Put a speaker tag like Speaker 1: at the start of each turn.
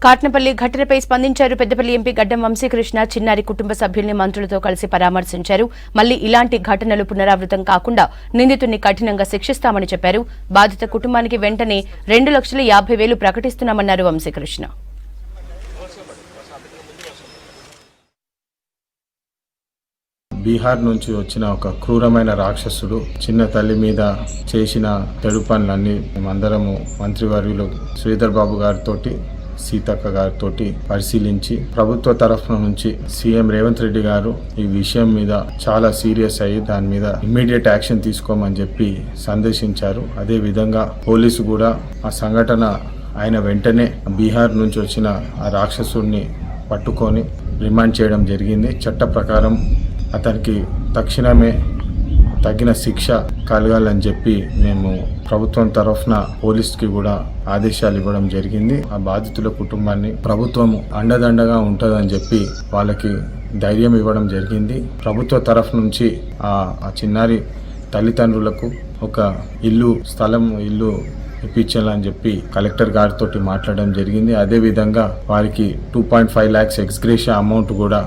Speaker 1: కాట్నపల్లి ఘటనపై స్పందించారు పెద్దపల్లి ఎంపీ గడ్డం వంశీకృష్ణ. చిన్నారి కుటుంబ సభ్యుల్ని మంత్రులతో కలిసి పరామర్శించారు. మళ్లీ ఇలాంటి ఘటనలు పునరావృతం కాకుండా నిందితుడిని కఠినంగా శిక్షిస్తామని చెప్పారు. బాధిత కుటుంబానికి వెంటనే 2,50,000 ప్రకటిస్తున్నామన్నారు వంశీకృష్ణ.
Speaker 2: బీహార్ నుంచి వచ్చిన ఒక క్రూరమైన రాక్షసుడు చిన్న తల్లి మీద చేసిన చెడు పనులన్నీ మేమందరము మంత్రివర్యులు శ్రీధర్ బాబు గారితో సీతక్క గారితో పరిశీలించి ప్రభుత్వ తరఫున నుంచి సీఎం రేవంత్ రెడ్డి గారు ఈ విషయం మీద చాలా సీరియస్ అయ్యి దాని మీద ఇమ్మీడియట్ యాక్షన్ తీసుకోమని చెప్పి సందేశించారు. అదే విధంగా పోలీసు కూడా ఆ సంఘటన ఆయన వెంటనే బీహార్ నుంచి వచ్చిన ఆ రాక్షసుడిని పట్టుకొని రిమాండ్ చేయడం జరిగింది. చట్ట ప్రకారం అతనికి తక్షణమే తగిన శిక్ష కలగాలని చెప్పి మేము ప్రభుత్వం తరఫున పోలీస్కి కూడా ఆదేశాలు ఇవ్వడం జరిగింది. ఆ బాధితుల కుటుంబాన్ని ప్రభుత్వం అండదండగా ఉంటుందని చెప్పి వాళ్ళకి ధైర్యం ఇవ్వడం జరిగింది. ప్రభుత్వ తరఫు నుంచి ఆ చిన్నారి తల్లిదండ్రులకు ఒక ఇల్లు ఇప్పించాలని చెప్పి కలెక్టర్ గారితో మాట్లాడడం జరిగింది. అదే విధంగా వారికి 2.5 lakhs ఎక్స్గ్రేషియా అమౌంట్ కూడా